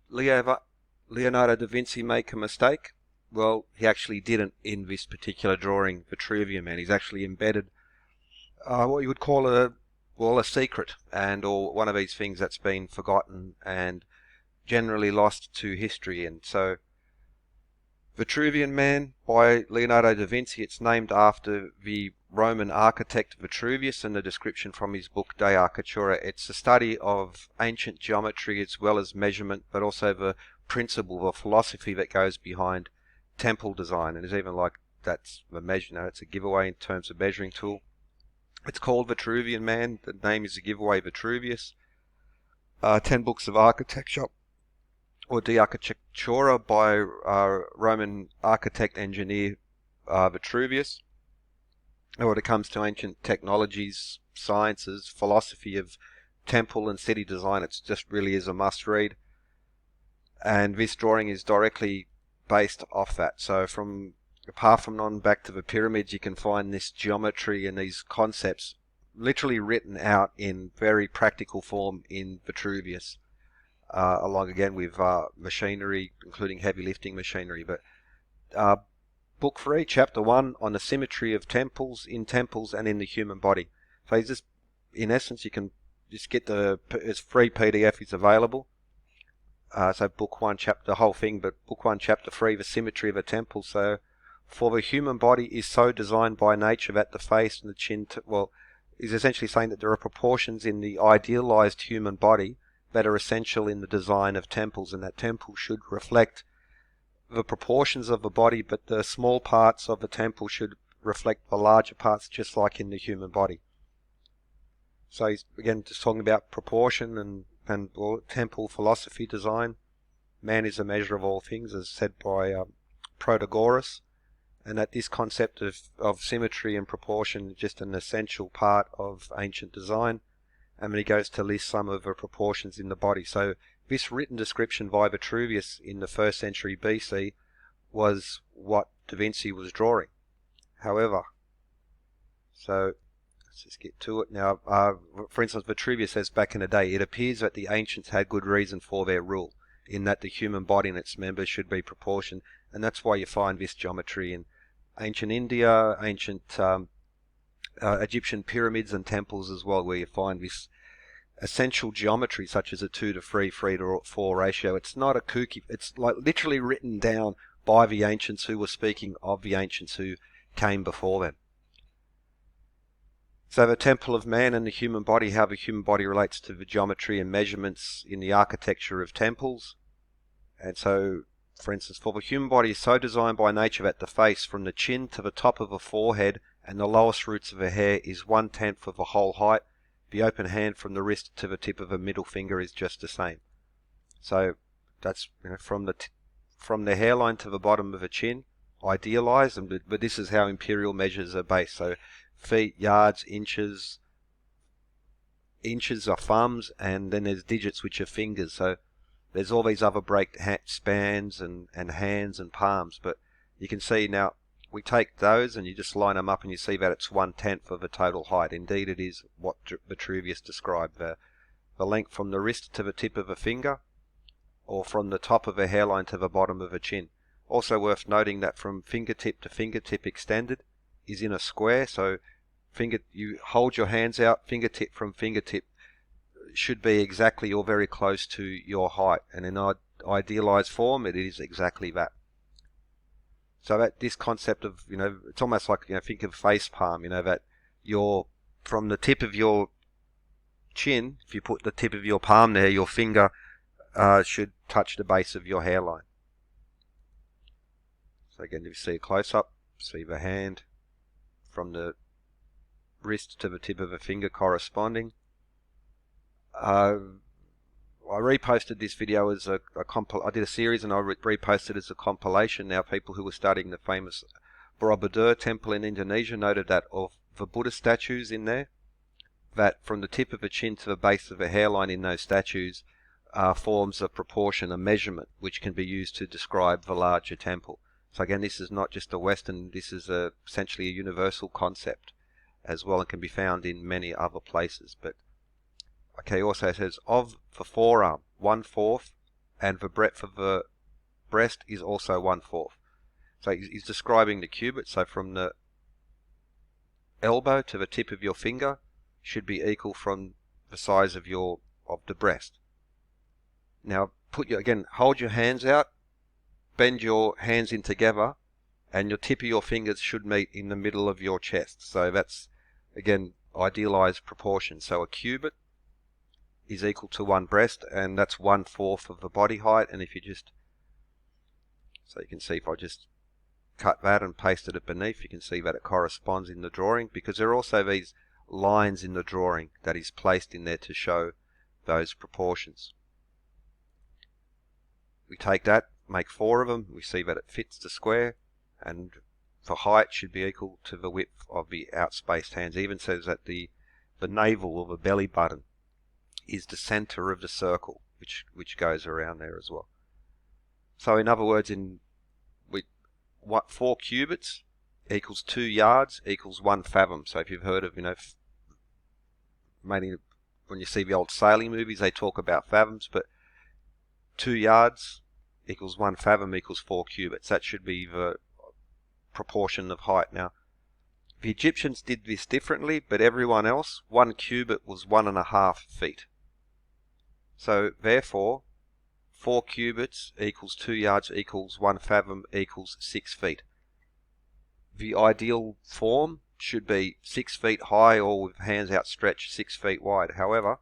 Leonardo da Vinci make a mistake? Well, he actually didn't in this particular drawing, Vitruvian Man. He's actually embedded what you would call a secret, or one of these things that's been forgotten and generally lost to history. And so, Vitruvian Man by Leonardo da Vinci, it's named after the Roman architect Vitruvius, and the description from his book De Architectura. It's a study of ancient geometry as well as measurement, but also the principle, the philosophy that goes behind temple design. And it's even like that's the measure, it's a giveaway in terms of measuring tool. It's called Vitruvian Man. The name is a giveaway, Vitruvius. 10 books of architecture, or De Architectura, by Roman architect engineer Vitruvius. And when it comes to ancient technologies, sciences, philosophy of temple and city design, it just really is a must read. And this drawing is directly based off that. So from Parthenon back to the pyramids, you can find this geometry and these concepts literally written out in very practical form in Vitruvius, along again with machinery, including heavy lifting machinery. But Book 3, Chapter 1, on the symmetry of temples, in temples and in the human body. So just, in essence, you can just get it's free PDF is available. So Book 1, the whole thing, but Book 1, Chapter 3, the symmetry of a temple. So, for the human body is so designed by nature that the face and the chin, is essentially saying that there are proportions in the idealized human body that are essential in the design of temples, and that temple should reflect the proportions of the body, but the small parts of the temple should reflect the larger parts, just like in the human body. So he's again just talking about proportion and temple philosophy design. Man is a measure of all things, as said by Protagoras, and that this concept of symmetry and proportion is just an essential part of ancient design. And then he goes to list some of the proportions in the body. So this written description by Vitruvius in the 1st century BC was what Da Vinci was drawing. However, so let's just get to it now. For instance, Vitruvius says back in the day, it appears that the ancients had good reason for their rule, in that the human body and its members should be proportioned, and that's why you find this geometry in ancient India, ancient Egyptian pyramids and temples as well, where you find this essential geometry such as a 2 to 3, 3 to 4 ratio. It's not a kooky, it's like literally written down by the ancients who were speaking of the ancients who came before them. So the temple of man and the human body, how the human body relates to the geometry and measurements in the architecture of temples. And so, for instance, for the human body is so designed by nature that the face from the chin to the top of the forehead and the lowest roots of the hair is 1/10 of the whole height. The open hand from the wrist to the tip of a middle finger is just the same. So that's from the hairline to the bottom of the chin, idealized, but this is how imperial measures are based. So feet, yards, inches are thumbs, and then there's digits which are fingers. So there's all these other spans and hands and palms, but you can see now we take those and you just line them up and you see that it's 1/10 of the total height. Indeed, it is what Vitruvius described, the length from the wrist to the tip of a finger, or from the top of a hairline to the bottom of a chin. Also worth noting that from fingertip to fingertip extended is in a square, so you hold your hands out, fingertip from fingertip should be exactly or very close to your height, and in idealized form it is exactly that. So that this concept of, it's almost like, think of face palm, that from the tip of your chin, if you put the tip of your palm there, your finger should touch the base of your hairline. So again, if you see a close-up, see the hand from the wrist to the tip of a finger corresponding. I reposted this video as I did a series and I reposted it as a compilation. Now people who were studying the famous Borobudur temple in Indonesia noted that of the Buddha statues in there, that from the tip of the chin to the base of the hairline in those statues forms a proportion, a measurement, which can be used to describe the larger temple. So again, this is not just a Western, this is essentially a universal concept as well, and can be found in many other places. But okay, also it says of the forearm, 1/4 and the breadth of the breast is also 1/4. So he's describing the cubit, so from the elbow to the tip of your finger should be equal from the size of the breast. Now hold your hands out, bend your hands in together, and your tip of your fingers should meet in the middle of your chest. So that's, again, idealized proportion. So a cubit is equal to one breast, and that's 1/4 of the body height. And if you just, so you can see if I just cut that and pasted it beneath, you can see that it corresponds in the drawing, because there are also these lines in the drawing that is placed in there to show those proportions. We take that, make 4 of them, we see that it fits the square, and the height should be equal to the width of the outspaced hands. It even says that the navel, or the belly button, is the center of the circle, which goes around there as well. So in other words, 4 cubits equals 2 yards equals 1 fathom. So if you've heard of, mainly when you see the old sailing movies, they talk about fathoms, but 2 yards equals 1 fathom equals 4 cubits. That should be the proportion of height. Now, the Egyptians did this differently, but everyone else, 1 cubit was 1.5 feet. So therefore, 4 cubits equals 2 yards equals 1 fathom equals 6 feet. The ideal form should be 6 feet high, or with hands outstretched 6 feet wide. However,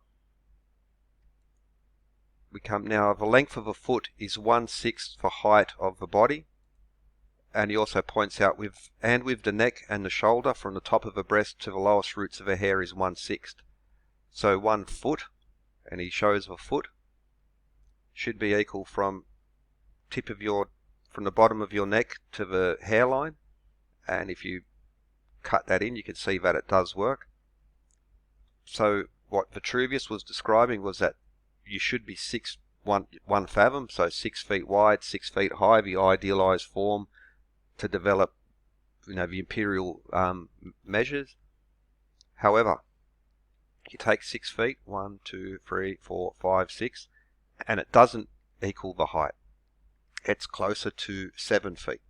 the length of a foot is 1/6 the height of the body, and he also points out with the neck and the shoulder, from the top of the breast to the lowest roots of the hair is 1/6. So 1 foot, and he shows the foot, should be equal from the bottom of your neck to the hairline, and if you cut that in, you can see that it does work. So what Vitruvius was describing was that you should be 1 fathom, so 6 feet wide, 6 feet high, the idealized form to develop, the imperial measures. However, you take 6 feet, 1, 2, 3, 4, 5, 6, and it doesn't equal the height. It's closer to 7 feet.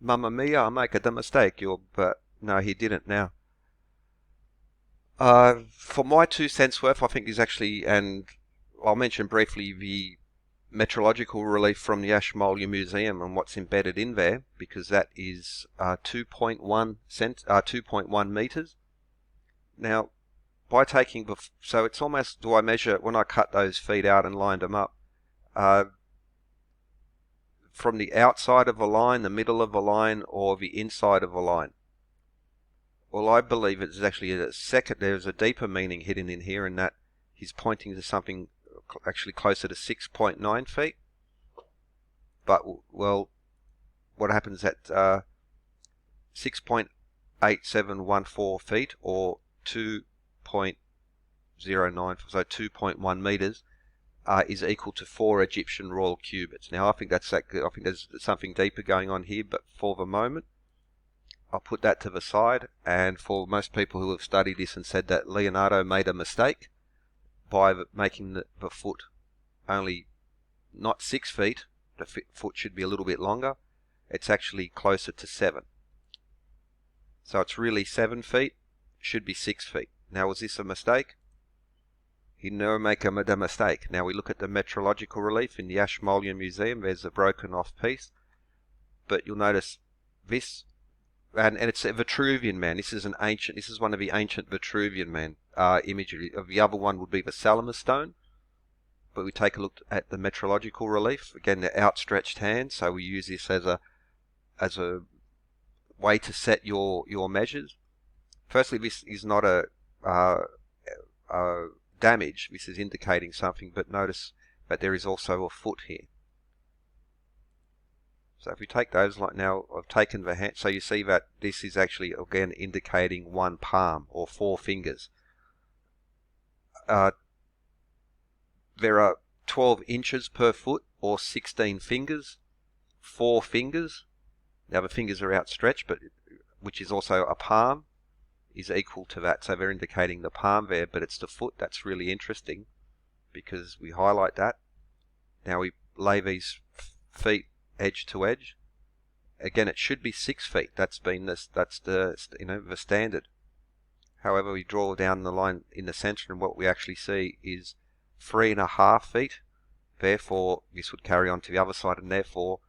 Mamma mia, I make a mistake, but no, he didn't. Now, for my 2 cents worth, I think is actually, and I'll mention briefly the metrological relief from the Ashmolean Museum and what's embedded in there, because that is 2.1 meters. Now, by taking so it's almost, do I measure when I cut those feet out and lined them up, from the outside of a line, the middle of a line, or the inside of a line? Well, I believe it's actually there's a deeper meaning hidden in here, in that he's pointing to something actually closer to 6.9 feet. But, well, what happens at 6.8714 feet, or 2.09, so 2.1 meters, is equal to 4 Egyptian royal cubits. Now, I think there's something deeper going on here, but for the moment, I'll put that to the side. And for most people who have studied this and said that Leonardo made a mistake by making the foot only not 6 feet, the foot should be a little bit longer, it's actually closer to 7. So it's really 7 feet, should be 6 feet. Now, was this a mistake? He never make a mistake. Now we look at the metrological relief in the Ashmolean Museum. There's a broken off piece, but you'll notice this, and it's a Vitruvian Man. This is one of the ancient Vitruvian Man imagery. The other one would be the Salamis stone. But we take a look at the metrological relief. Again, the outstretched hand. So we use this as a way to set your measures. Firstly, this is not a damage. This is indicating something. But notice that there is also a foot here. So if we take those, like now, I've taken the hand. So you see that this is actually, again, indicating 1 palm, or 4 fingers. There are 12 inches per foot, or 16 fingers, 4 fingers. Now the fingers are outstretched, but which is also a palm, is equal to that. So they're indicating the palm there, but it's the foot that's really interesting, because we highlight that. Now we lay these feet edge to edge. Again, it should be 6 feet. That's the the standard. However, we draw down the line in the center, and what we actually see is 3.5 feet. Therefore, this would carry on to the other side, and therefore,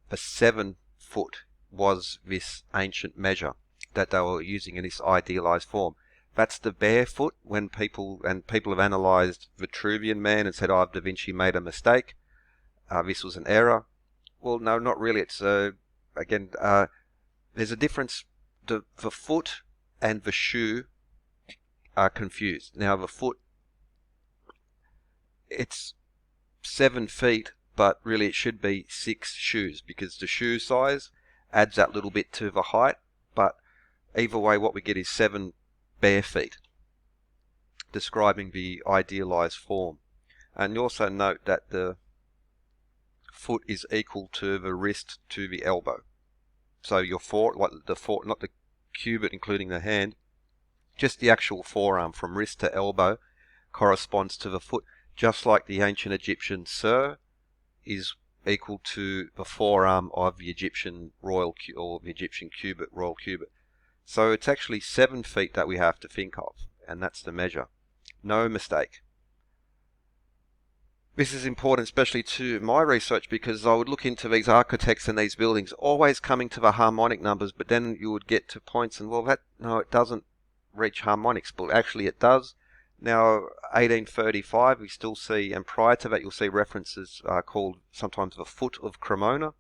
the 7 foot was this ancient measure that they were using in this idealized form. That's the bare foot. When people have analyzed Vitruvian Man and said, "Oh, Da Vinci made a mistake. This was an error." Well, no, not really. It's again, there's a difference. The foot and the shoe are confused. Now, the foot, it's 7 feet, but really it should be 6 shoes, because the shoe size adds that little bit to the height. But either way, what we get is 7 bare feet, describing the idealized form. And you also note that the foot is equal to the wrist to the elbow. So your not the cubit including the hand, just the actual forearm from wrist to elbow corresponds to the foot, just like the ancient Egyptian sir is equal to the forearm of the Egyptian royal or the Egyptian cubit, royal cubit. So it's actually 7 feet that we have to think of, and that's the measure. No mistake. This is important, especially to my research, because I would look into these architects and these buildings, always coming to the harmonic numbers, but then you would get to points and, well, no, it doesn't reach harmonics, but actually it does. Now, 1835, we still see, and prior to that, you'll see references called sometimes the foot of Cremona.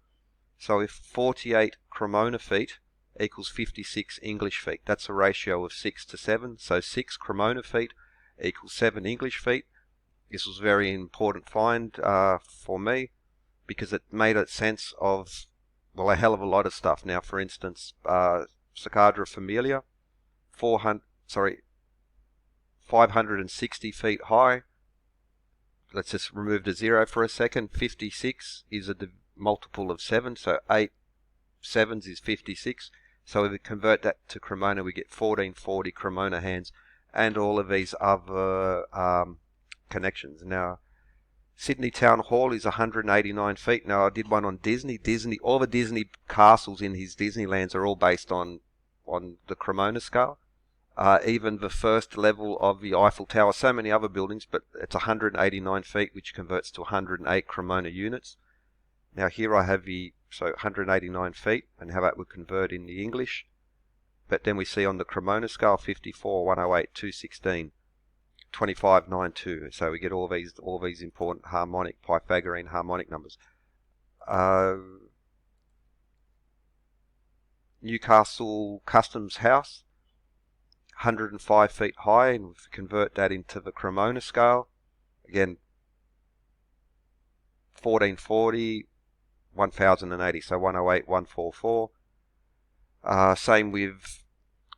So if 48 Cremona feet equals 56 English feet, that's a ratio of 6 to 7. So 6 Cremona feet equals 7 English feet. This was a very important find for me, because it made a sense of, well, a hell of a lot of stuff. Now, for instance, Sagrada Familia, 560 feet high. Let's just remove the 0 for a second. 56 is a multiple of 7, so 8 sevens is 56. So if we convert that to Cremona, we get 1440 Cremona hands, and all of these other connections. Now, Sydney Town Hall is 189 feet. Now, I did one on Disney. All the Disney castles in his Disneylands are all based on the Cremona scale. Even the first level of the Eiffel Tower, so many other buildings, but it's 189 feet, which converts to 108 Cremona units. Now here I have 189 feet, and how that would convert in the English. But then we see on the Cremona scale, 54, 108, 216, 2592. So we get all these important harmonic, Pythagorean harmonic numbers. Newcastle Customs House, 105 feet high, and if we convert that into the Cremona scale, again, 1440, 1080, so 108, 144. Same with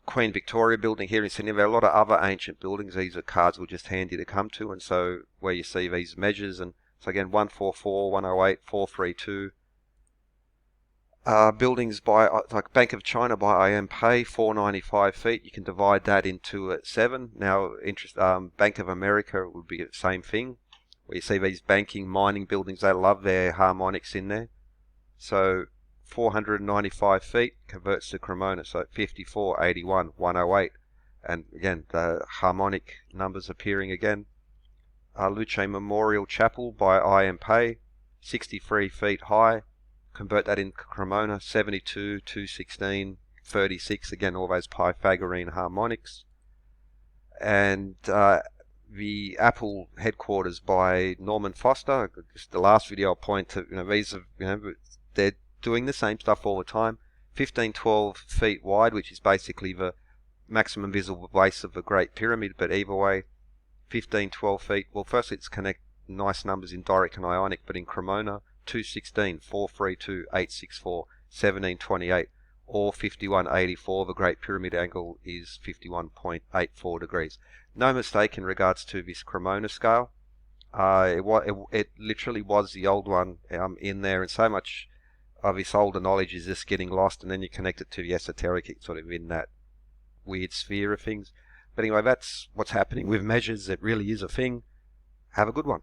Queen Victoria building here in Sydney. There are a lot of other ancient buildings. These are cards that were just handy to come to, and so where you see these measures, and so again, 144, 108, 432. Buildings by, like Bank of China by IM Pei, 495 feet. You can divide that into 7. Now, Bank of America would be the same thing, where you see these banking, mining buildings. They love their harmonics in there. So 495 feet converts to Cremona, so 54, 81, 108. And again, the harmonic numbers appearing again. Luce Memorial Chapel by IM Pei, 63 feet high. Convert that in Cremona, 72, 216, 36. Again, all those Pythagorean harmonics. And the Apple headquarters by Norman Foster. Just the last video I'll point to, these are, they're doing the same stuff all the time. 1512 feet wide, which is basically the maximum visible base of the Great Pyramid, but either way, 1512 feet. Well, first let's connect nice numbers in Doric and Ionic, but in Cremona, 216, 432, 864, 1728, or 5184. The Great Pyramid angle is 51.84 degrees. No mistake in regards to this Cremona scale. It literally was the old one in there, and so much of this older knowledge is just getting lost, and then you connect it to the esoteric, it's sort of in that weird sphere of things. But anyway, that's what's happening with measures. It really is a thing. Have a good one.